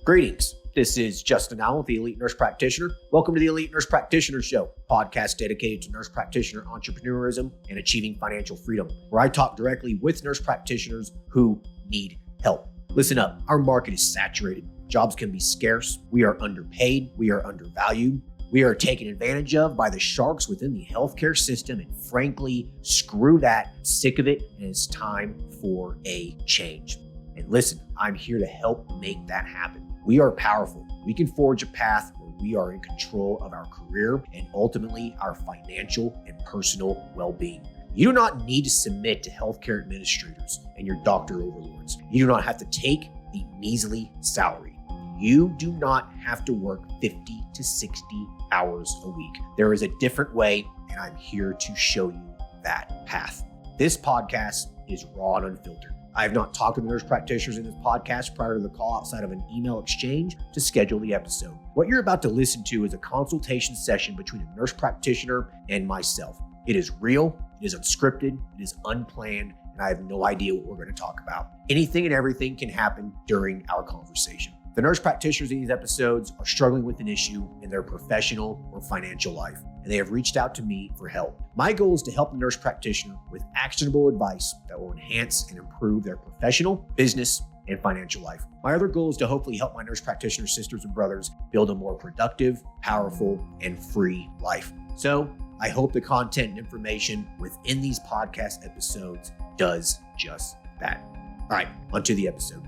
Greetings. This is Justin Allen, the Elite Nurse Practitioner. Welcome to the Elite Nurse Practitioner Show, podcast dedicated to nurse practitioner entrepreneurism and achieving financial freedom, where I talk directly with nurse practitioners who need help. Listen up, our market is saturated. Jobs can be scarce. We are underpaid. We are undervalued. We are taken advantage of by the sharks within the healthcare system, and frankly, screw that. I'm sick of it, and it's time for a change. And listen, I'm here to help make that happen. We are powerful. We can forge a path where we are in control of our career and ultimately our financial and personal well-being. You do not need to submit to healthcare administrators and your doctor overlords. You do not have to take a measly salary. You do not have to work 50 to 60 hours a week. There is a different way, and I'm here to show you that path. This podcast is raw and unfiltered. I have not talked to the nurse practitioners in this podcast prior to the call outside of an email exchange to schedule the episode. What you're about to listen to is a consultation session between a nurse practitioner and myself. It is real, it is unscripted, it is unplanned, and I have no idea what we're going to talk about. Anything and everything can happen during our conversation. The nurse practitioners in these episodes are struggling with an issue in their professional or financial life, and they have reached out to me for help. My goal is to help the nurse practitioner with actionable advice that will enhance and improve their professional, business, and financial life. My other goal is to hopefully help my nurse practitioner sisters and brothers build a more productive, powerful, and free life. So I hope the content and information within these podcast episodes does just that. All right, onto the episode.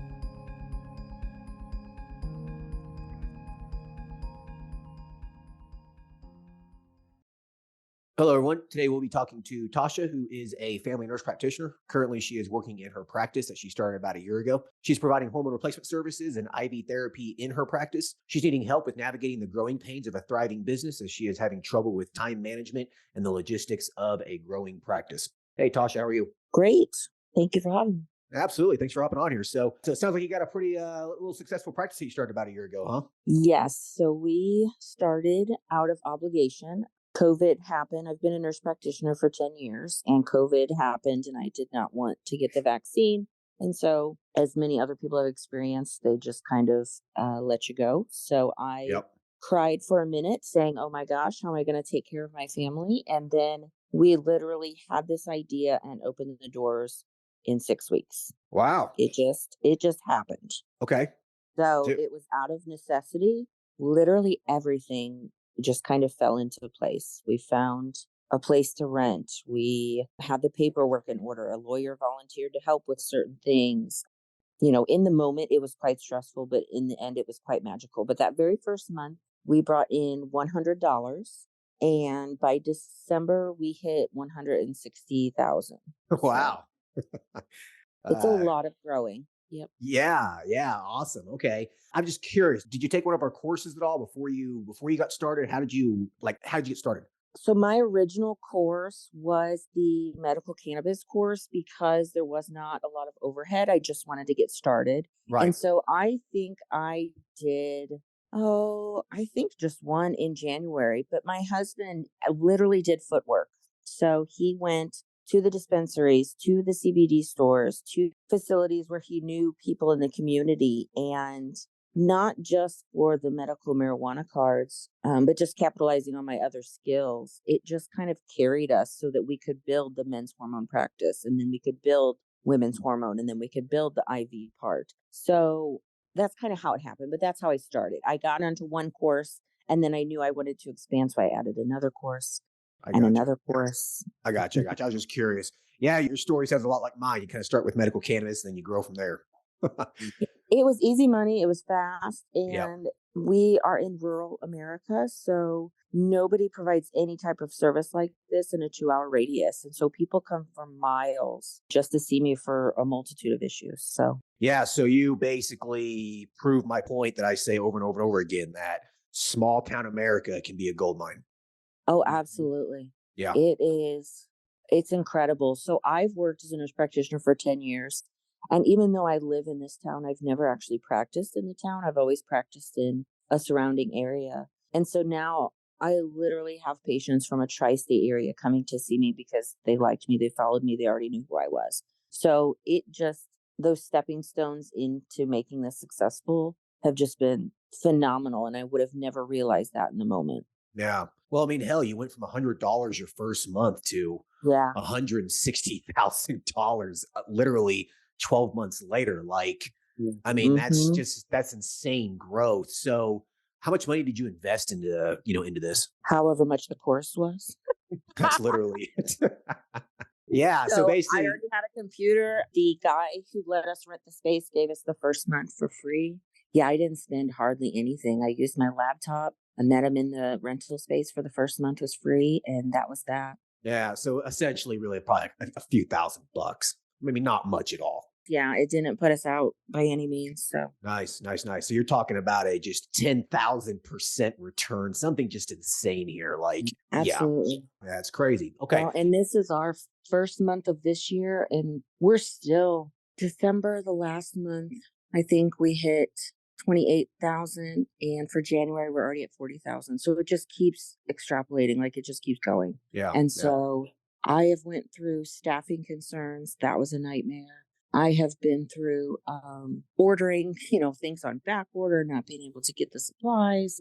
Hello, everyone. Today we'll be talking to Tasha, who is a family nurse practitioner. Currently, she is working in her practice that she started about a year ago. She's providing hormone replacement services and IV therapy in her practice. She's needing help with navigating the growing pains of a thriving business as she is having trouble with time management and the logistics of a growing practice. Hey, Tasha, how are you? Great. Thank you for having me. Absolutely. Thanks for hopping on here. So it sounds like you got a pretty little successful practice that you started about a year ago, huh? Yes. So we started out of obligation. COVID happened. I've been a nurse practitioner for 10 years, and COVID happened, and I did not want to get the vaccine. And so, as many other people have experienced, they just kind of let you go. So I cried for a minute saying, oh my gosh, how am I going to take care of my family? And then we literally had this idea and opened the doors in 6 weeks. Wow. It just happened. Okay. So it was out of necessity. Literally everything just kind of fell into place. We found a place to rent. We had the paperwork in order. A lawyer volunteered to help with certain things. You know, in the moment, it was quite stressful, but in the end, it was quite magical. But that very first month, we brought in $100. And by December, we hit 160,000. Wow. It's a lot of growing. Yep. Yeah. Awesome. Okay. I'm just curious. Did you take one of our courses at all before you got started? How did you get started? So my original course was the medical cannabis course because there was not a lot of overhead. I just wanted to get started. Right. And so I think I did, I think just one in January, but my husband literally did footwork. So he went to the dispensaries, to the CBD stores, to facilities where he knew people in the community, and not just for the medical marijuana cards, but just capitalizing on my other skills. It just kind of carried us so that we could build the men's hormone practice, and then we could build women's hormone, and then we could build the IV part. So that's kind of how it happened, but that's how I started. I got onto one course, and then I knew I wanted to expand, so I added another course. Another course. I got you. I was just curious. Yeah, your story sounds a lot like mine. You kind of start with medical cannabis, and then you grow from there. It was easy money. It was fast. And we are in rural America, so nobody provides any type of service like this in a 2-hour radius. And so people come from miles just to see me for a multitude of issues. So you basically prove my point that I say over and over and over again, that small town America can be a gold mine. Oh, absolutely. Yeah. It is. It's incredible. So I've worked as a nurse practitioner for 10 years. And even though I live in this town, I've never actually practiced in the town. I've always practiced in a surrounding area. And so now I literally have patients from a tri-state area coming to see me because they liked me, they followed me, they already knew who I was. So it just, those stepping stones into making this successful have just been phenomenal. And I would have never realized that in the moment. Yeah. Well, I mean, hell, you went from $100 your first month to Yeah. $160,000 literally 12 months later. Like, I mean, Mm-hmm. that's insane growth. So how much money did you invest into, into this? However much the course was. That's literally it. Yeah. So So I basically, already had a computer. The guy who let us rent the space gave us the first month for free. Yeah, I didn't spend hardly anything. I used my laptop. I met him in the rental space for the first month was free, and that was that. yeah. So essentially, really, probably a few $1,000. Maybe not much at all. Yeah, it didn't put us out by any means. So Nice, nice, nice. So you're talking about a just 10,000% return, something just insane here. Like, yeah, absolutely. that's crazy. Okay. Well, and this is our first month of this year, and we're still December, the last month. I think we hit 28,000, and for January we're already at 40,000. So it just keeps extrapolating, like it just keeps going. Yeah. And Yeah. so I have went through staffing concerns. That was a nightmare. I have been through ordering, things on back order, not being able to get the supplies.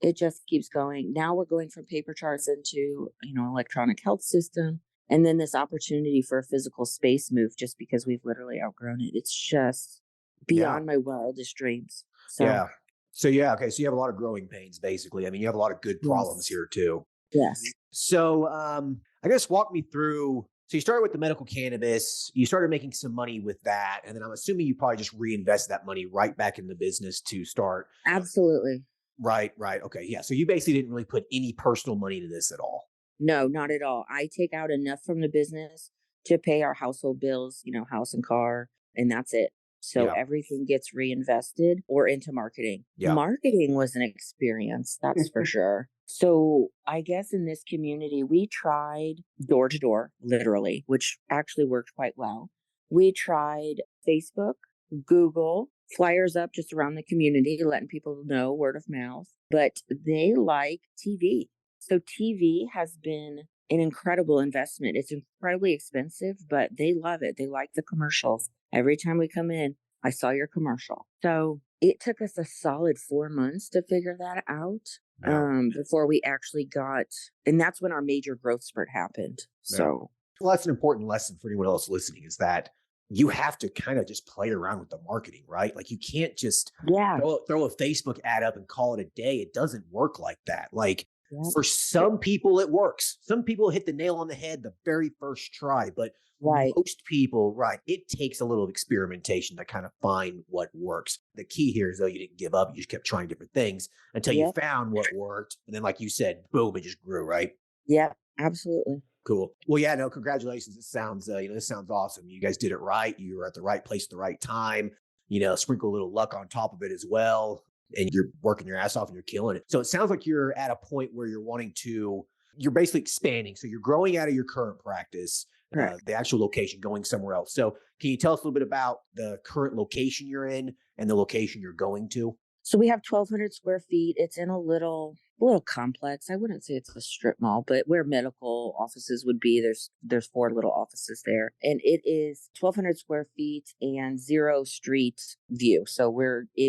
It just keeps going. Now we're going from paper charts into, electronic health system. And then this opportunity for a physical space move just because we've literally outgrown it. It's just Yeah. beyond my wildest dreams. So, Yeah. So, yeah. Okay. So you have a lot of growing pains, basically. I mean, you have a lot of good problems yes, here, too. yes, So, I guess walk me through. So you started with the medical cannabis, you started making some money with that. And then I'm assuming you probably just reinvested that money right back in the business to start. absolutely. Right. Right. Okay. Yeah. So you basically didn't really put any personal money into this at all. No, not at all. I take out enough from the business to pay our household bills, house and car, and that's it. So Yeah. everything gets reinvested or into marketing. Yeah. Marketing was an experience, that's for sure. So I guess in this community, we tried door to door, literally, which actually worked quite well. We tried Facebook, Google, flyers up just around the community, letting people know word of mouth, but they like TV. So TV has been an incredible investment. It's incredibly expensive, but they love it. They like the commercials. Every time we come in, I saw your commercial. So it took us a solid 4 months to figure that out Yeah. before we actually got, and that's when our major growth spurt happened. Yeah. So, Well, that's an important lesson for anyone else listening is that you have to kind of just play around with the marketing, right? Like you can't just yeah. throw a Facebook ad up and call it a day. It doesn't work like that. Like Yep. for some people, it works. Some people hit the nail on the head the very first try, but Right. most people, right, it takes a little experimentation to kind of find what works. The key here is though you didn't give up, you just kept trying different things until you Yep. found what worked. And then, like you said, boom, it just grew, right? Yep. Absolutely. Cool. Well, yeah, no, congratulations. It sounds, this sounds awesome. You guys did it right. You were at the right place at the right time. Sprinkle a little luck on top of it as well. And you're working your ass off and you're killing it. So it sounds like you're at a point where you're basically expanding. So you're growing out of your current practice, Correct. the actual location, going somewhere else. So can you tell us a little bit about the current location you're in and the location you're going to? So we have 1,200 square feet. It's in a little complex. I wouldn't say it's a strip mall, but where medical offices would be, there's four little offices there, and it is 1,200 square feet and zero street view. So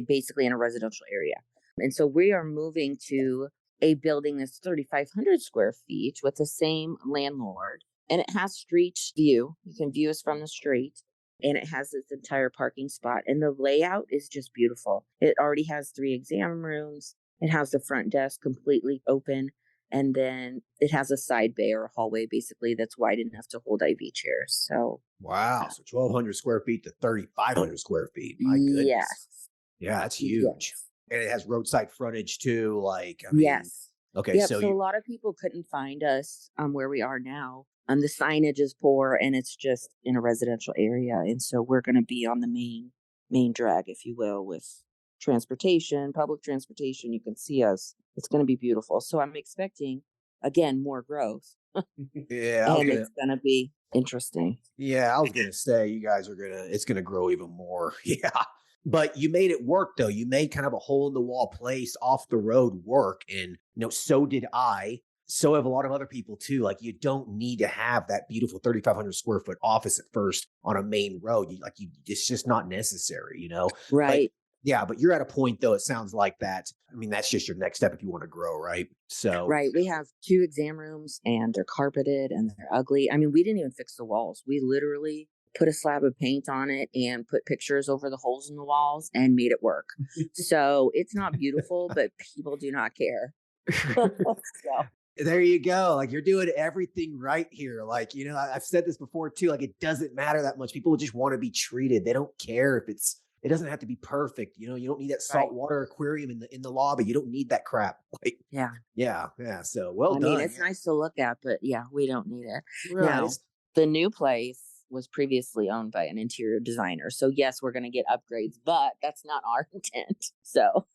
basically in a residential area, and so we are moving to a building that's 3,500 square feet with the same landlord, and it has street view. You can view us from the street, and it has its entire parking spot. And the layout is just beautiful. It already has 3 exam rooms. It has the front desk completely open. And then it has a side bay or a hallway basically that's wide enough to hold IV chairs. So, Wow. So 1,200 square feet to 3,500 square feet. My goodness. yes. Yeah, that's huge. Yes. And it has roadside frontage too. Like, I mean, Yes. okay, Yep. so So a lot of people couldn't find us where we are now. The signage is poor and it's just in a residential area. And so we're going to be on the main drag, if you will, with transportation, public transportation. You can see us. It's going to be beautiful. So I'm expecting, again, more growth yeah, and it's going to be interesting. I was gonna say you guys it's gonna grow even more. Yeah. But you made it work though. You made kind of a hole in the wall place off the road work. And so did I. So have a lot of other people too. Like you don't need to have that beautiful 3,500 square foot office at first on a main road. It's just not necessary, But Right. Yeah, but you're at a point though, it sounds like that. I mean, that's just your next step if you want to grow, right? So, Right. We have 2 exam rooms and they're carpeted and they're ugly. I mean, we didn't even fix the walls. We literally put a slab of paint on it and put pictures over the holes in the walls and made it work. So it's not beautiful, but people do not care. So, there you go. Like you're doing everything right here. Like, I've said this before too. Like it doesn't matter that much. People just want to be treated. They don't care if it doesn't have to be perfect. You don't need that right. saltwater aquarium in the lobby. You don't need that crap. Like, Yeah. yeah, yeah. So well I mean, done. it's nice to look at, but yeah, we don't need it. Right. Now, the new place was previously owned by an interior designer. So, yes, we're going to get upgrades, but that's not our intent. So,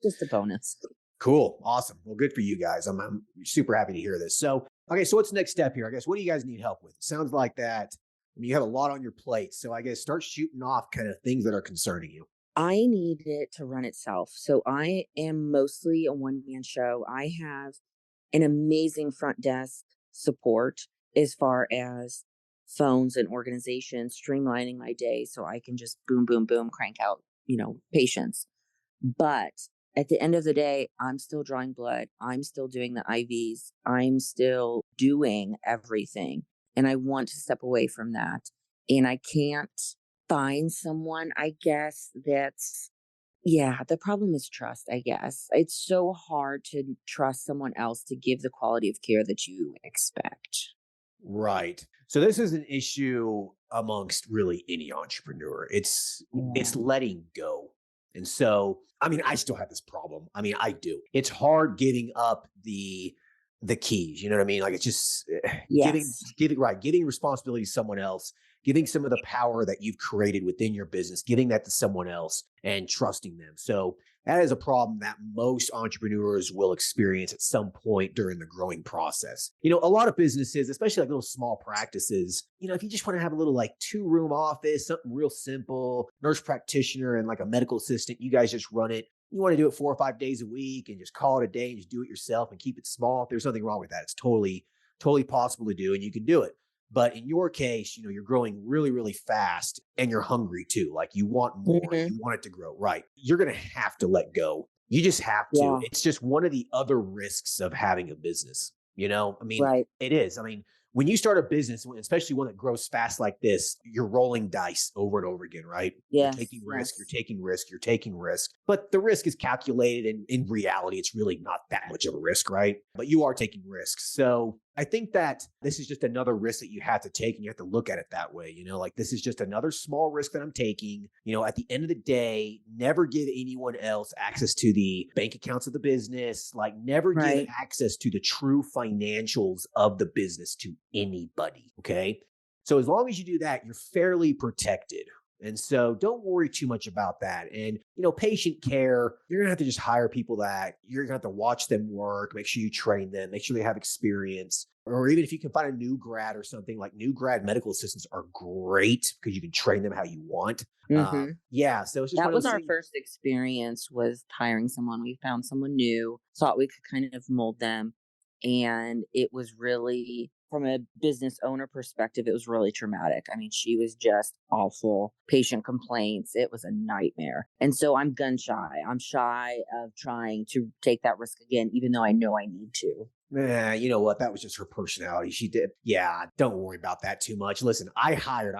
just a bonus. Cool. Awesome. Well, good for you guys. I'm super happy to hear this. So, okay. So what's the next step here? I guess, what do you guys need help with? It sounds like that. I mean, you have a lot on your plate. So I guess start shooting off kind of things that are concerning you. I need it to run itself. So, I am mostly a one man show. I have an amazing front desk support as far as phones and organization, streamlining my day so I can just boom, boom, boom, crank out, patients. But at the end of the day, I'm still drawing blood. I'm still doing the IVs. I'm still doing everything. And I want to step away from that. And I can't find someone, I guess, yeah, the problem is trust, I guess. It's so hard to trust someone else to give the quality of care that you expect. Right. So this is an issue amongst really any entrepreneur. It's Yeah. letting go. And so, I mean, I still have this problem. I mean, I do. It's hard giving up the keys, you know what I mean? Like it's just giving Yes. giving right, giving responsibility to someone else, giving some of the power that you've created within your business, giving that to someone else and trusting them. So that is a problem that most entrepreneurs will experience at some point during the growing process. A lot of businesses, especially like little small practices, if you just want to have a little like 2-room office, something real simple, nurse practitioner and like a medical assistant, you guys just run it. You want to do it 4 or 5 days a week and just call it a day and just do it yourself and keep it small. There's nothing wrong with that. It's totally, totally possible to do and you can do it. But in your case, you're growing really, really fast and you're hungry too. Like you want more, Hmm. you want it to grow. Right. You're going to have to let go. You just have to. Yeah. It's just one of the other risks of having a business. I mean, Right. it is. I mean, when you start a business, especially one that grows fast like this, you're rolling dice over and over again, right? You're Yes. taking risk, you're Yes. taking risk, you're taking risk. But the risk is calculated. And in reality, it's really not that much of a risk, right? But you are taking risks. So I think that this is just another risk that you have to take and you have to look at it that way. Like this is just another small risk that I'm taking. At the end of the day, never give anyone else access to the bank accounts of the business, like never give Right. access to the true financials of the business to anybody. Okay. So as long as you do that, you're fairly protected. And so don't worry too much about that. And, patient care, you're going to have to just hire people that you're going to have to watch them work, make sure you train them, make sure they have experience. Or even if you can find a new grad or something, like new grad medical assistants are great because you can train them how you want. Hmm. Yeah. So it's just one That of was those our things. first experience with hiring someone. We found someone new, thought we could kind of mold them. And it was really, from a business owner perspective, it was really traumatic. I mean, she was just awful. Patient complaints. It was a nightmare. And so I'm gun shy. I'm shy of trying to take that risk again, even though I know I need to. You know what? That was just her personality. She did. Yeah, don't worry about that too much. Listen, I'm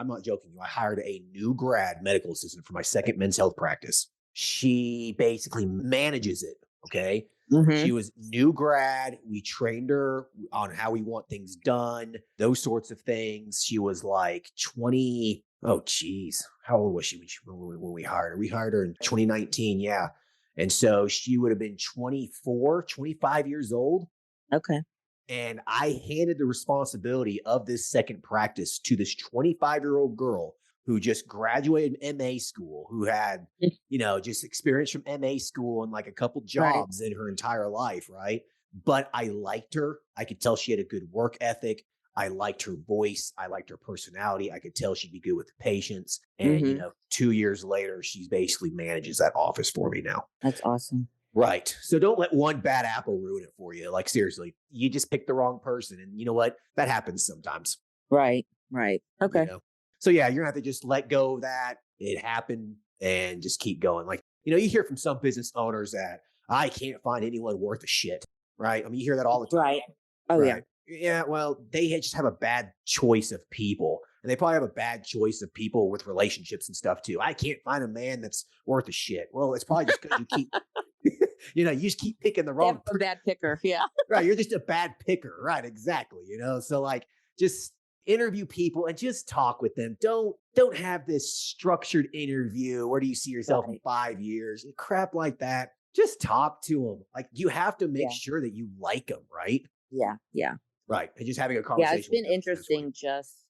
not joking you. I hired a new grad medical assistant for my second men's health practice. She basically manages it. Okay. Hmm. She was new grad. We trained her on how we want things done, those sorts of things. She was like 20. Oh, geez. How old was she when we hired her? We hired her in 2019. Yeah. And so she would have been 24, 25 years old. Okay. And I handed the responsibility of this second practice to this 25-year-old girl who just graduated MA school, who had, just experience from MA school and like a couple Right. jobs in her entire life. Right. But I liked her. I could tell she had a good work ethic. I liked her voice. I liked her personality. I could tell she'd be good with the patients. And, Hmm. 2 years later, she's basically manages that office for me now. That's awesome. Right. So don't let one bad apple ruin it for you. Like seriously, you just picked the wrong person. And you know what? That happens sometimes, Right. Right. you Okay. know? So yeah, you're gonna have to just let go of that. it happened and just keep going. Like, you hear from some business owners that I can't find anyone worth a shit, right? I mean, you hear that all the time. Right. Oh, yeah. Right. Yeah. Well, they just have a bad choice of people. And they probably have a bad choice of people with relationships and stuff too. I can't find a man that's worth a shit. Well, it's probably just because you keep, you just keep picking the They have wrong a bad picker. Yeah. right. You're just a bad picker. Right. Exactly. So like just interview people and just talk with them. Don't have this structured interview. Where do you see yourself in Right. 5 years? Crap like that. Just talk to them. Like you have to make Yeah. sure that you like them. Right. Yeah. Yeah. Right. And just having a Yeah. It's conversation with been them, essentially. interesting just,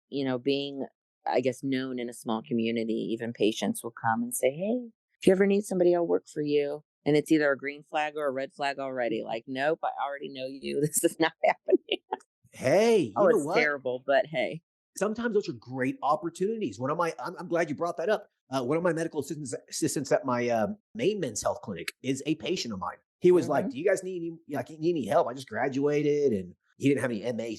being, I guess, known in a small community. Even patients will come and say, hey, if you ever need somebody, I'll work for you. And it's either a green flag or a red flag already. Like, nope, I already know you. This is not happening. Hey, Oh, you know it's what? terrible, but hey. Sometimes those are great opportunities. I'm glad you brought that up. One of my medical assistants at my main men's health clinic is a patient of mine. He was like, Mhm. "Do you guys need any help? I just graduated, and he didn't have any MA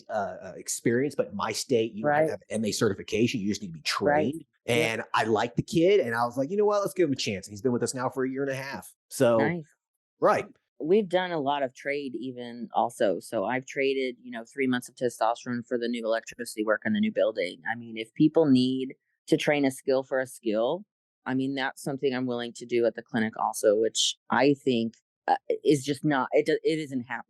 experience, but in my state, you don't have to Right. have MA certification. You just need to be Right. trained." Yep. And I liked the kid, and I was like, you know what? Let's give him a chance. And he's been with us now for a year and a half. So, Nice. right, We've done a lot of trade even also. So I've traded, 3 months of testosterone for the new electricity work in the new building. I mean, if people need to train a skill for a skill, I mean, that's something I'm willing to do at the clinic also, which I think is just not, it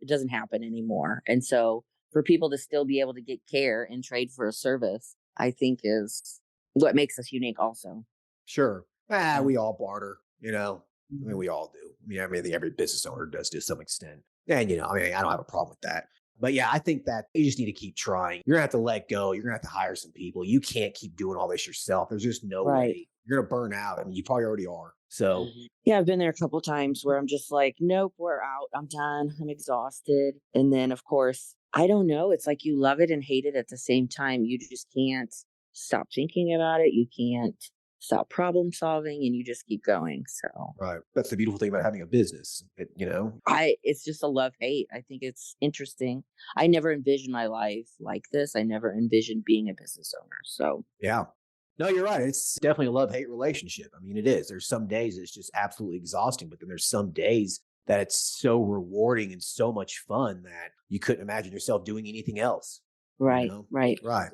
doesn't happen anymore. And so for people to still be able to get care and trade for a service, I think is what makes us unique also. sure. So, We all barter. I mean, mhm. we all do. I mean, I think every business owner does to some extent. And, I mean, I don't have a problem with that. But yeah, I think that you just need to keep trying. You're going to have to let go. You're going to have to hire some people. You can't keep doing all this yourself. There's just no Right. way. You're going to burn out. I mean, you probably already are. So, Yeah, I've been there a couple times where I'm just like, nope, we're out. I'm done. I'm exhausted. And then, of course, I don't know. It's like you love it and hate it at the same time. You just can't stop thinking about it. You can't stop problem solving, and you just keep going. So right. That's the beautiful thing about having a business. it's just a love hate. I think it's interesting. I never envisioned my life like this. I never envisioned being a business owner. So Yeah. No, you're right. It's definitely a love-hate relationship. I mean, it is. There's some days it's just absolutely exhausting, but then there's some days that it's so rewarding and so much fun that you couldn't imagine yourself doing anything else, you right, know? right. Right.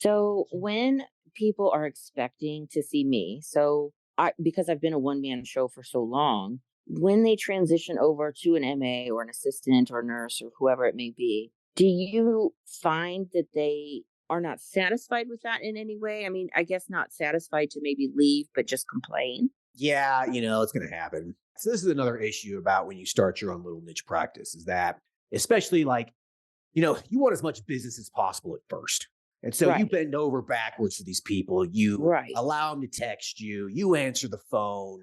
So when people are expecting to see me, so I because I've been a one man show for so long, when they transition over to an MA or an assistant or nurse or whoever it may be, do you find that they are not satisfied with that in any way? I mean, I guess not satisfied to maybe leave, but just complain. Yeah, it's going to happen. So this is another issue about when you start your own little niche practice is that especially like, you want as much business as possible at first. And so you Right. bend over backwards for these people. You Right. allow them to text you. You answer the phone.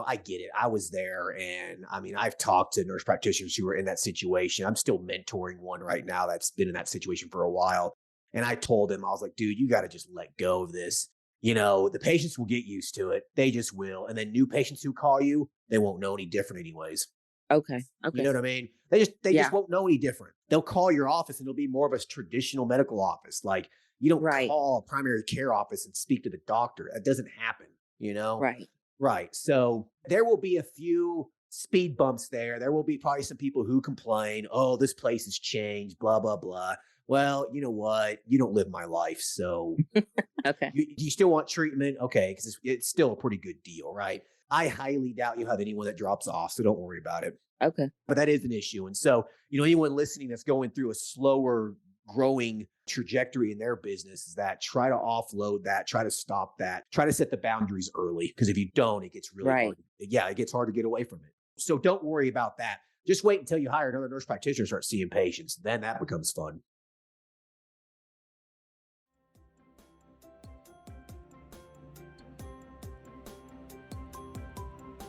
I get it. I was there. And I mean, I've talked to nurse practitioners who are in that situation. I'm still mentoring one right now that's been in that situation for a while. And I told him, I was like, dude, you got to just let go of this. The patients will get used to it. They just will. And then new patients who call you, they won't know any different anyways. Okay. You Okay. know what I mean? They just Yeah. won't know any different. They'll call your office and it'll be more of a traditional medical office. Like you don't Right. call a primary care office and speak to the doctor. That doesn't happen, you know? Right. Right. So there will be a few speed bumps there. There will be probably some people who complain, oh, this place has changed, blah, blah, blah. Well, you know what? You don't live my life. So Okay. do you still want treatment? Okay. Because it's still a pretty good deal, right? I highly doubt you have anyone that drops off. So don't worry about it. Okay. But that is an issue. And so, anyone listening that's going through a slower growing trajectory in their business is that try to offload that, try to stop that, try to set the boundaries early. Because if you don't, it gets really Right. hard. Yeah, it gets hard to get away from it. So don't worry about that. Just wait until you hire another nurse practitioner and start seeing patients. Then that becomes fun.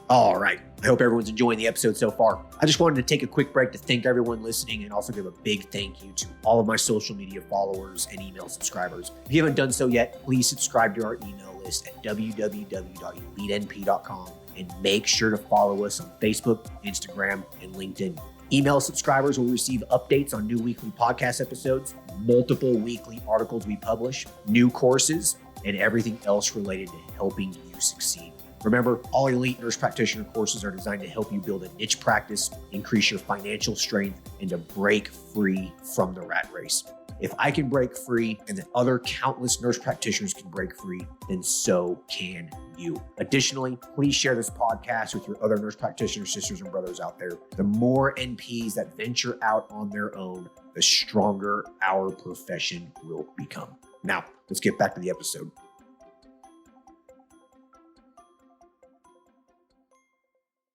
All right. I hope everyone's enjoying the episode so far. I just wanted to take a quick break to thank everyone listening and also give a big thank you to all of my social media followers and email subscribers. If you haven't done so yet, please subscribe to our email list at www.elitenp.com and make sure to follow us on Facebook, Instagram, and LinkedIn. Email subscribers will receive updates on new weekly podcast episodes, multiple weekly articles we publish, new courses, and everything else related to helping you succeed. Remember, all elite nurse practitioner courses are designed to help you build a niche practice, increase your financial strength, and to break free from the rat race. If I can break free and then other countless nurse practitioners can break free, then so can you. Additionally, please share this podcast with your other nurse practitioner sisters and brothers out there. The more NPs that venture out on their own, the stronger our profession will become. Now, let's get back to the episode.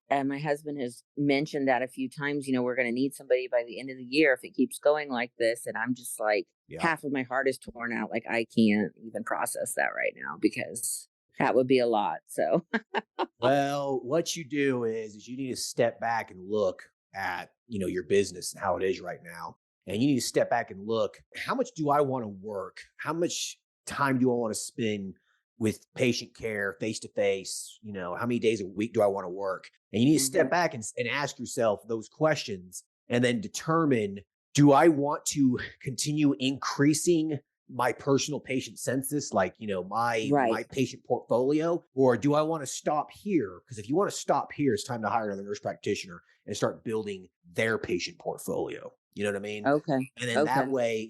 And my husband has mentioned that a few times, we're going to need somebody by the end of the year if it keeps going like this. And I'm just like, half of my heart is torn out. Like, I can't even process that right now because that would be a lot. So, well, what you do is you need to step back and look at, your business and how it is right now. And you need to step back and look, how much do I want to work? How much time do I want to spend with patient care face to face? How many days a week do I want to work? And you need to step back and ask yourself those questions and then determine, do I want to continue increasing my personal patient census, like, my patient portfolio, or do I want to stop here? Because if you want to stop here, it's time to hire another nurse practitioner and start building their patient portfolio. You know what I mean? Okay. And then that way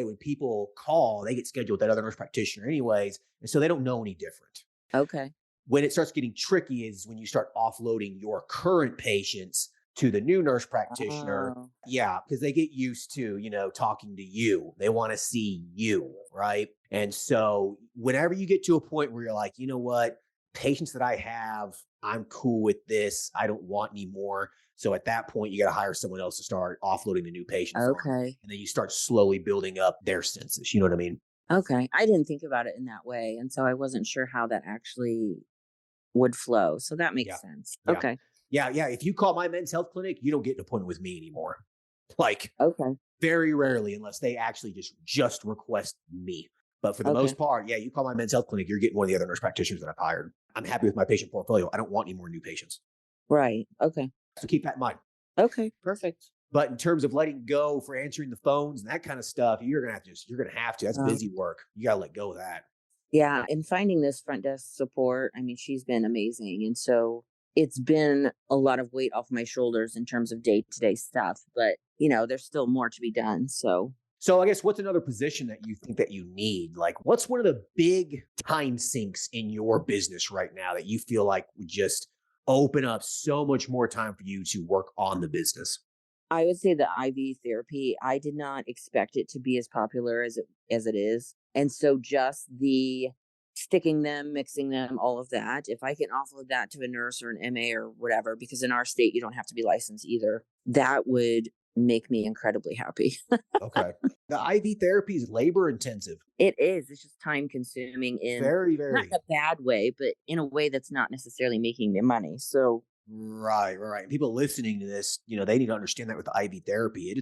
when people call, they get scheduled with that other nurse practitioner anyways. And so they don't know any different. Okay. When it starts getting tricky is when you start offloading your current patients to the new nurse practitioner. Oh. Yeah, because they get used to, talking to you. They want to see you, right? And so whenever you get to a point where you're like, you know what, patients that I have, I'm cool with this. I don't want any more. So at that point, you got to hire someone else to start offloading the new patients. Okay. And then you start slowly building up their census. You know what I mean? Okay. I didn't think about it in that way. And so I wasn't sure how that actually would flow. So that makes sense. Yeah. Okay. Yeah. If you call my men's health clinic, you don't get an appointment with me anymore. Like, okay. Very rarely, unless they actually just request me. But for the most part, you call my men's health clinic, you're getting one of the other nurse practitioners that I've hired. I'm happy with my patient portfolio. I don't want any more new patients. Right. Okay. So keep that in mind. Okay. Perfect. But in terms of letting go for answering the phones and that kind of stuff, you're gonna have to. That's busy work. You gotta let go of that. Yeah. And finding this front desk support, I mean, she's been amazing. And so it's been a lot of weight off my shoulders in terms of day-to-day stuff. But, there's still more to be done. So I guess what's another position that you think that you need? Like, what's one of the big time sinks in your business right now that you feel like would just open up so much more time for you to work on the business? I would say the IV therapy, I did not expect it to be as popular as it is. And so just the sticking them, mixing them, all of that, if I can offload that to a nurse or an MA or whatever, because in our state, you don't have to be licensed either, that would make me incredibly happy. Okay. The IV therapy is labor intensive. It is. It's just time consuming in Very, not very. in a bad way, but in a way that's not necessarily making me money. So Right. People listening to this, they need to understand that with the IV therapy,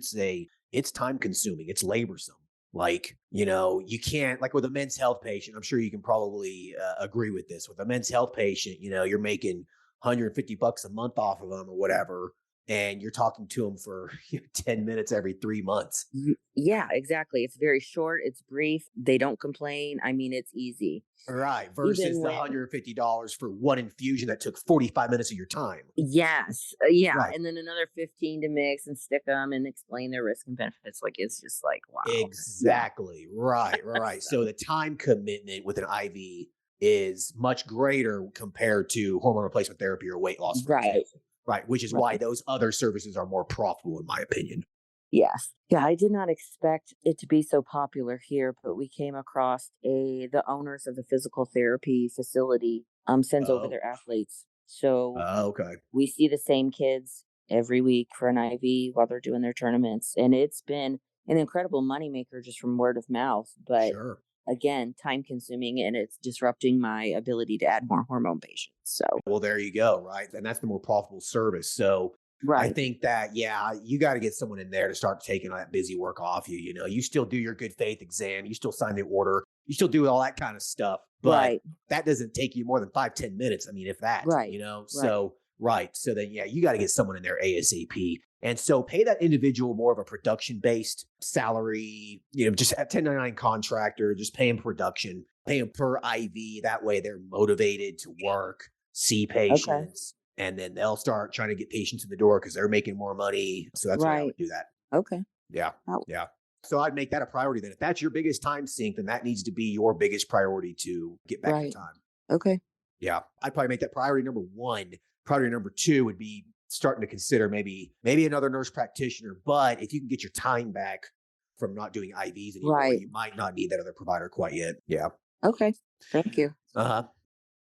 it's time consuming. It's laborsome. Like, you can't, like with a men's health patient, I'm sure you can probably agree with this. With a men's health patient, you're making $150 a month off of them or whatever. And you're talking to them for 10 minutes every 3 months. yeah, exactly. It's very short. It's brief. They don't complain. I mean, it's easy. Right. Versus the $150 for one infusion that took 45 minutes of your time. Yes. Yeah. Right. And then another 15 to mix and stick them and explain their risk and benefits. Like, it's just like, wow. Exactly. Yeah. Right. So the time commitment with an IV is much greater compared to hormone replacement therapy or weight loss. Right. Right. Which is why those other services are more profitable, in my opinion. Yes. Yeah, I did not expect it to be so popular here, but we came across the owners of the physical therapy facility sends over their athletes. So okay. we see the same kids every week for an IV while they're doing their tournaments. And it's been an incredible moneymaker just from word of mouth. But again, time consuming, and it's disrupting my ability to add more hormone patients. So, well, there you go. Right. And that's the more profitable service. So I think that, you got to get someone in there to start taking all that busy work off you. You still do your good faith exam. You still sign the order. You still do all that kind of stuff. But that doesn't take you more than 5-10 minutes. I mean, if that, so Right. So then, yeah, you got to get someone in there ASAP. And so pay that individual more of a production based salary, just a 1099 contractor, just pay them production, pay them per IV. That way they're motivated to work, see Okay. patients, and then they'll start trying to get patients in the door because they're making more money. So that's the way I Right. would do that. Okay. Yeah. Oh, Yeah. So I'd make that a priority then. If that's your biggest time sink, then that needs to be your biggest priority to get back in right. time. Okay. Yeah. I'd probably make that priority number one. Priority number two would be starting to consider maybe another nurse practitioner. But if you can get your time back from not doing IVs anymore, Right. you might not need that other provider quite yet. Yeah. Okay. Thank you. Uh-huh.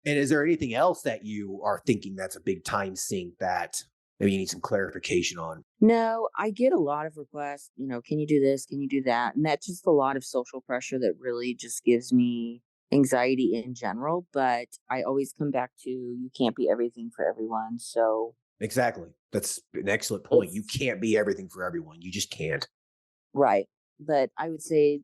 And is there anything else that you are thinking that's a big time sink that maybe you need some clarification on? No, I get a lot of requests, can you do this? Can you do that? And that's just a lot of social pressure that really just gives me anxiety in general. But I always come back to you can't be everything for everyone. So Exactly. That's an excellent point. You it's can't be everything for everyone. You just can't. right. But I would say,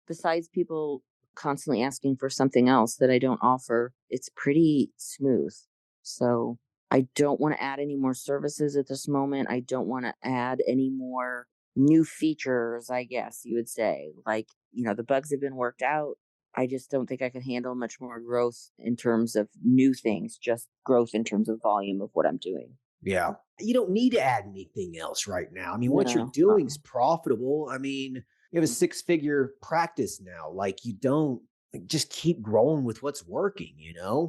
besides people constantly asking for something else that I don't offer, it's pretty smooth. So I don't want to add any more services at this moment. I don't want to add any more new features, I guess you would say. Like, the bugs have been worked out. I just don't think I can handle much more growth in terms of new things, just growth in terms of volume of what I'm doing. Yeah. You don't need to add anything else right now. I mean, what you're No. doing is profitable. I mean, you have a six-figure practice now. Like you don't just keep growing with what's working?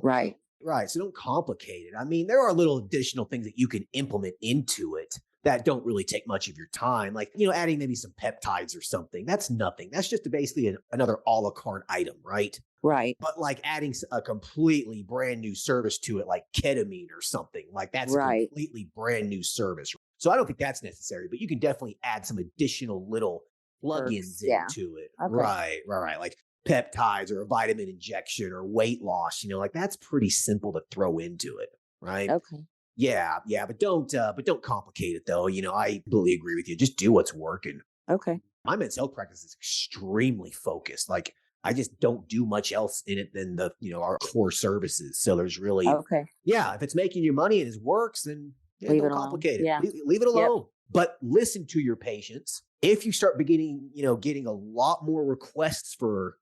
Right. Right. So don't complicate it. I mean, there are little additional things that you can implement into it that don't really take much of your time. Like, adding maybe some peptides or something. That's nothing. That's just basically another a la carte item, right? Right. But like adding a completely brand new service to it, like ketamine or something, like that's a Right. completely brand new service. So I don't think that's necessary, but you can definitely add some additional little Perks. plugins Yeah. into it. Okay. Right. Like peptides or a vitamin injection or weight loss, like that's pretty simple to throw into it. Right. Okay. Yeah. But don't complicate it though. I completely agree with you. Just do what's working. Okay. My men's health practice is extremely focused. Like I just don't do much else in it than our core services. So there's really, Okay. yeah, if it's making you money and it works, then yeah, Leave don't it alone. complicate it. Yeah. Leave it Yep. alone. But listen to your patients. If you start beginning, getting a lot more requests for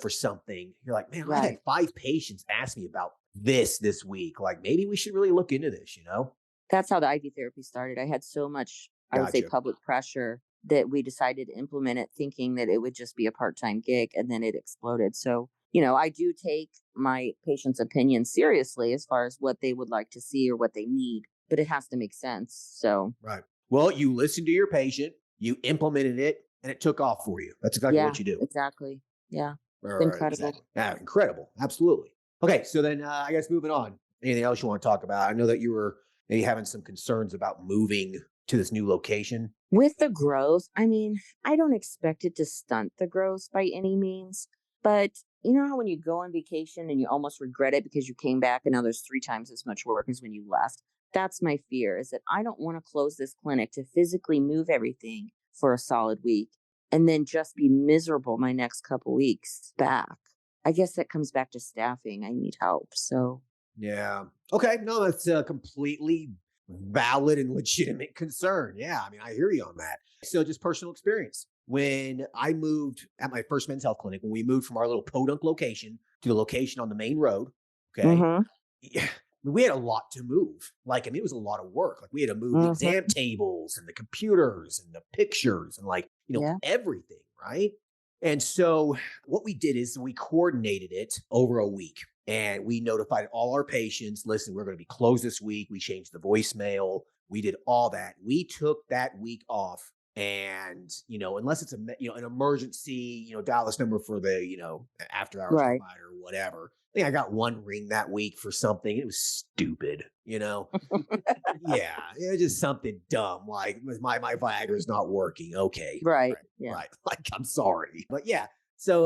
something, you're like, man, I've had Right. 5 patients ask me about this week. Like maybe we should really look into this. That's how the IV therapy started. I had so much, I would say, Gotcha. public pressure that we decided to implement it thinking that it would just be a part-time gig, and then it exploded. So, I do take my patients' opinion seriously as far as what they would like to see or what they need, but it has to make sense. So, Right. Well, you listened to your patient, you implemented it, and it took off for you. That's exactly yeah, what you do. exactly. Yeah. All It's right, incredible. exactly. Yeah, incredible. Absolutely. Okay, so then I guess moving on. Anything else you want to talk about? I know that you were maybe having some concerns about moving to this new location. With the growth, I mean, I don't expect it to stunt the growth by any means, but you know how when you go on vacation and you almost regret it because you came back and now there's 3 times as much work as when you left? That's my fear, is that I don't want to close this clinic to physically move everything for a solid week and then just be miserable my next couple weeks back. I guess that comes back to staffing. I need help. So, Yeah. Okay. No, that's a completely valid and legitimate concern. Yeah. I mean, I hear you on that. So, just personal experience. When I moved at my first men's health clinic, when we moved from our little podunk location to the location on the main road, okay, mhm. yeah, we had a lot to move. Like, I mean, it was a lot of work. Like, we had to move the exam Mhm. tables and the computers and the pictures and, like, Yeah. everything. Right. And so, what we did is we coordinated it over a week and we notified all our patients, listen, we're going to be closed this week. We changed the voicemail. We did all that. We took that week off. And, unless it's an emergency, dial this number for the, after hours Right. provider or whatever. I think I got one ring that week for something. It was stupid. Yeah, it was just something dumb. Like my Viagra's not working. Okay. Right. Right. Yeah. Right. Like, I'm sorry. But yeah. So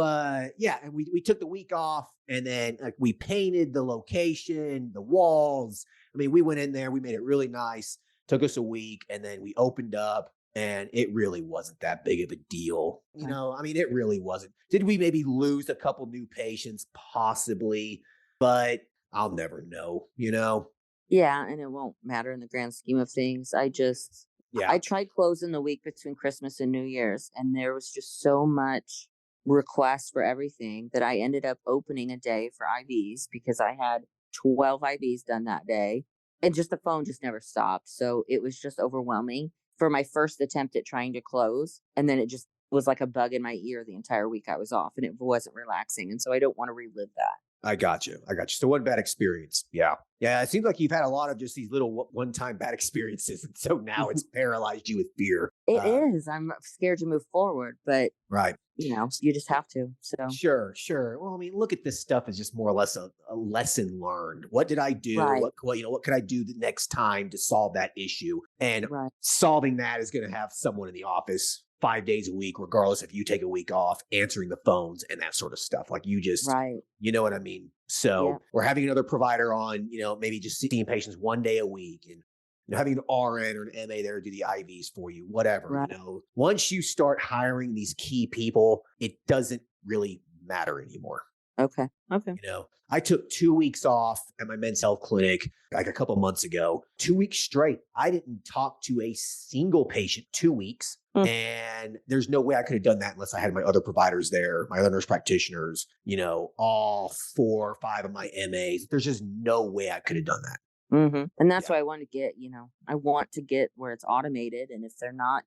yeah, and we took the week off and then like we painted the location, the walls. I mean, we went in there, we made it really nice. Took us a week and then we opened up and it really wasn't that big of a deal. Okay. I mean, it really wasn't. Did we maybe lose a couple new patients? Possibly, but I'll never know. Yeah, and it won't matter in the grand scheme of things. Yeah. I tried closing the week between Christmas and New Year's, and there was just so much request for everything that I ended up opening a day for IVs because I had 12 IVs done that day. And just the phone just never stopped. So it was just overwhelming for my first attempt at trying to close. And then it just was like a bug in my ear the entire week I was off, and it wasn't relaxing. And so I don't want to relive that. I got you. I got you. So one bad experience. Yeah. Yeah. It seems like you've had a lot of just these little one-time bad experiences. And so now it's paralyzed you with fear. It is. I'm scared to move forward, but Right. you just have to. So, Sure, sure. Well, I mean, look at this stuff as just more or less a lesson learned. What did I do? right, What could I do the next time to solve that issue? And right, solving that is going to have someone in the office 5 days a week, regardless if you take a week off, answering the phones and that sort of stuff. Like right. you know what I mean? Yeah, So we're having another provider on, maybe just seeing patients 1 day a week and having an RN or an MA there to do the IVs for you, whatever, right. Once you start hiring these key people, it doesn't really matter anymore. Okay. Okay. I took 2 weeks off at my men's health clinic like a couple months ago, 2 weeks straight. I didn't talk to a single patient 2 weeks. Mm. And there's no way I could have done that unless I had my other providers there, my other nurse practitioners, all 4 or 5 of my MAs. There's just no way I could have done that. And that's Yeah, why I want to get, I want to get where it's automated. And if they're not,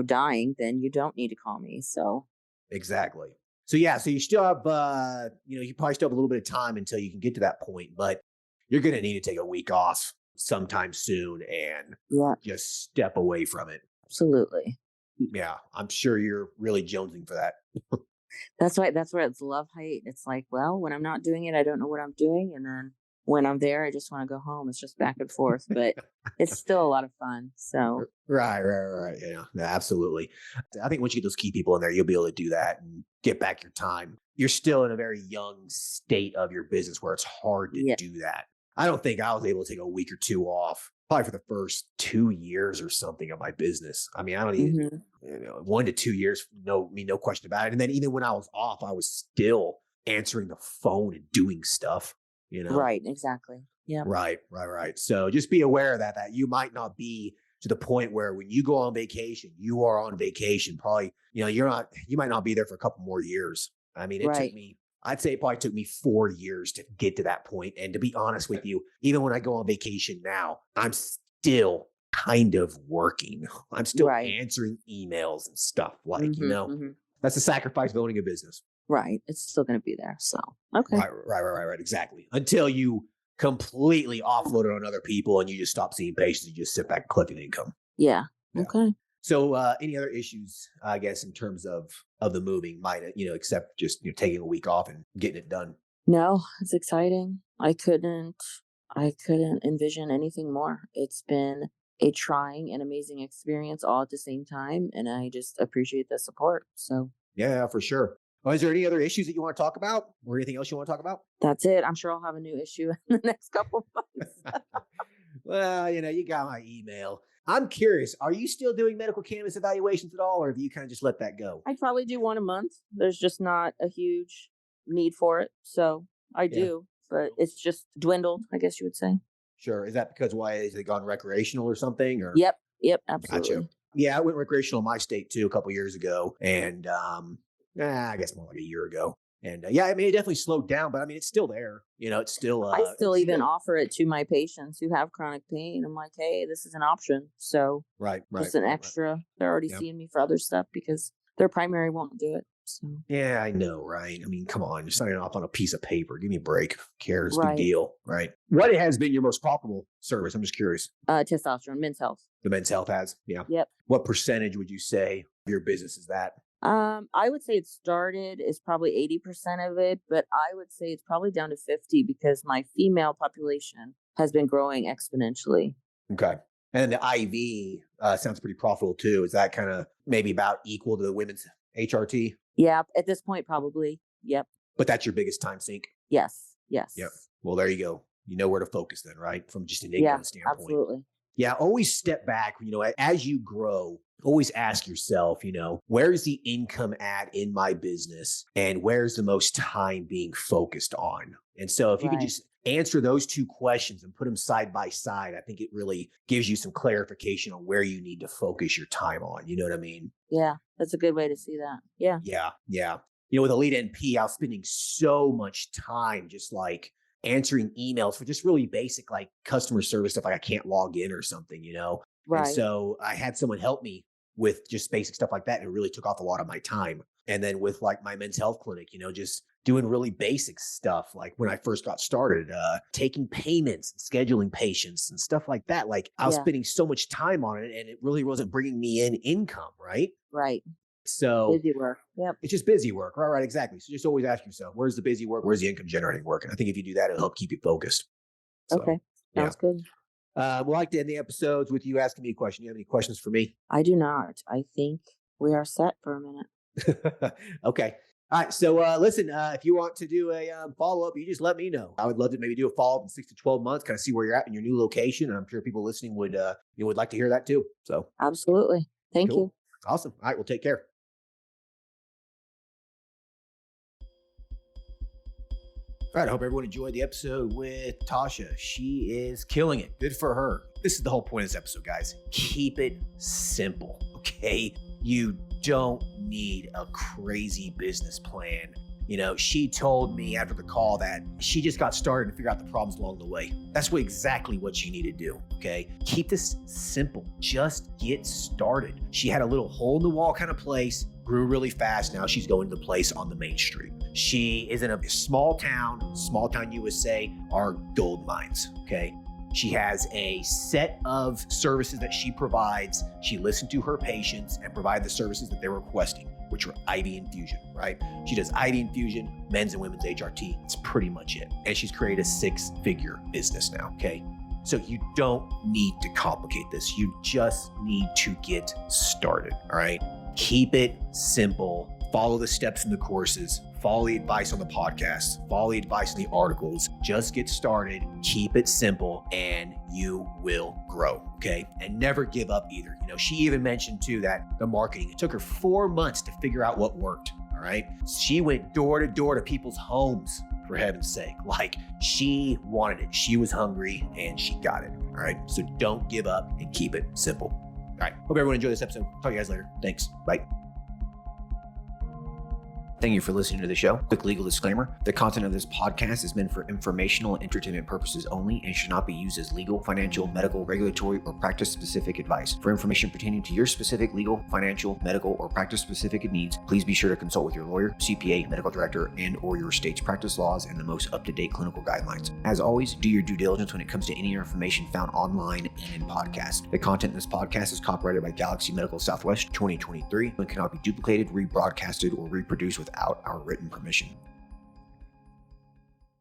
dying, then you don't need to call me. So, exactly. So yeah, so you still have, you probably still have a little bit of time until you can get to that point, but you're going to need to take a week off sometime soon and yeah, just step away from it. absolutely. Yeah, I'm sure you're really jonesing for that. That's where it's love hate. It's like, well, when I'm not doing it, I don't know what I'm doing. And then when I'm there, I just want to go home. It's just back and forth, but it's still a lot of fun. So, Right. Yeah, no, absolutely. I think once you get those key people in there, you'll be able to do that and get back your time. You're still in a very young state of your business where it's hard to yeah. do that. I don't think I was able to take a week or two off, probably for the first 2 years or something of my business. I mean, I don't even, hmm 1 to 2 years, no question about it. And then even when I was off, I was still answering the phone and doing stuff, you know? Right. Exactly. Yeah. Right. So just be aware of that you might not be to the point where when you go on vacation, you are on vacation. Probably, you might not be there for a couple more years. I mean, Right. I'd say it probably took me 4 years to get to that point. And to be honest with you, even when I go on vacation now, I'm still kind of working. I'm still Right. answering emails and stuff like, hmm that's the sacrifice of owning a business. Right. It's still going to be there. So, okay. Right. Exactly. Until you completely offload it on other people and you just stop seeing patients, you just sit back and collect an income. Yeah. Yeah. Okay. So, any other issues, I guess, in terms of the moving, except just taking a week off and getting it done? No, it's exciting. I couldn't envision anything more. It's been a trying and amazing experience all at the same time, and I just appreciate the support. So, Yeah, for sure. Well, is there any other issues that you want to talk about, or anything else you want to talk about? that's it. I'm sure I'll have a new issue in the next couple months. Well, you got my email. I'm curious. Are you still doing medical cannabis evaluations at all, or have you kind of just let that go? I probably do one a month. There's just not a huge need for it, so I Yeah. do, but it's just dwindled, I guess you would say. Sure. Is that because why is it gone recreational or something? Or Yep. Yep, gotcha. absolutely. Yeah, I went recreational in my state too a couple years ago, and I guess more like a year ago. And yeah, I mean, it definitely slowed down, but I mean, it's still there. It's still, I still it's even still offer it to my patients who have chronic pain. I'm like, "Hey, this is an option." So, just an right. extra. They're already Yeah. seeing me for other stuff because their primary won't do it. So, Yeah, I know, right? I mean, come on, you're signing off on a piece of paper. Give me a break. Who cares? Big right. deal, right? What has been your most profitable service? I'm just curious. Testosterone, men's health. The men's health has, yeah. Yep. What percentage would you say of your business is that? I would say it started is probably 80% of it, but I would say it's probably down to 50 because my female population has been growing exponentially. Okay. And the IV sounds pretty profitable too. Is that kind of maybe about equal to the women's HRT? Yeah, at this point, probably. Yep. But that's your biggest time sink. Yes. Yes. Yep. Well, there you go. You know where to focus then, right? From just an Yeah, income standpoint. absolutely. Yeah, always step back, as you grow, always ask yourself, where's the income at in my business and where's the most time being focused on? And so if you can Right. just answer those two questions and put them side by side, I think it really gives you some clarification on where you need to focus your time on. You know what I mean? Yeah, that's a good way to see that. Yeah. Yeah. Yeah. With Elite NP, I was spending so much time just like answering emails for just really basic like customer service stuff, like I can't log in or something, And Right. so I had someone help me with just basic stuff like that. And it really took off a lot of my time. And then with like my men's health clinic, just doing really basic stuff. Like when I first got started, taking payments and scheduling patients and stuff like that. Like I was Yeah. spending so much time on it and it really wasn't bringing me in income. Right. Right. So Busy work. Yep. it's just busy work. Right. Exactly. So just always ask yourself, where's the busy work? Where's the income generating work? And I think if you do that, it'll help keep you focused. So, Okay. Sounds good. We'll like to end the episodes with you asking me a question. You have any questions for me? I do not. I think we are set for a minute. Okay. All right. So listen, if you want to do a follow-up, you just let me know. I would love to maybe do a follow-up in 6 to 12 months, kind of see where you're at in your new location. And I'm sure people listening would like to hear that too. So Absolutely. Thank you. Awesome. All right. Well, take care. All right, I hope everyone enjoyed the episode with Tasha. She is killing it. Good for her. This is the whole point of this episode, guys. Keep it simple, okay? You don't need a crazy business plan. She told me after the call that she just got started and figured out the problems along the way. That's exactly what you need to do, okay? Keep this simple. Just get started. She had a little hole in the wall kind of place, grew really fast. Now she's going to the place on the main street. She is in a small town USA are gold mines, okay? She has a set of services that she provides. She listened to her patients and provide the services that they're requesting, which are IV infusion, right? She does IV infusion, men's and women's HRT. It's pretty much it. And she's created a 6-figure business now, okay? So you don't need to complicate this. You just need to get started, all right? Keep it simple. Follow the steps in the courses. Follow the advice on the podcast. Follow the advice in the articles. Just get started. Keep it simple and you will grow, okay? And never give up either. She even mentioned too that the marketing, it took her 4 months to figure out what worked, all right? She went door to door to people's homes, for heaven's sake. Like she wanted it. She was hungry and she got it, all right? So don't give up and keep it simple. All right, hope everyone enjoyed this episode. Talk to you guys later. Thanks, bye. Thank you for listening to the show. Quick legal disclaimer. The content of this podcast is meant for informational and entertainment purposes only and should not be used as legal, financial, medical, regulatory, or practice-specific advice. For information pertaining to your specific legal, financial, medical, or practice-specific needs, please be sure to consult with your lawyer, CPA, medical director, and/or your state's practice laws and the most up-to-date clinical guidelines. As always, do your due diligence when it comes to any information found online and in podcasts. The content in this podcast is copyrighted by Galaxy Medical Southwest 2023 and cannot be duplicated, rebroadcasted, or reproduced without our written permission.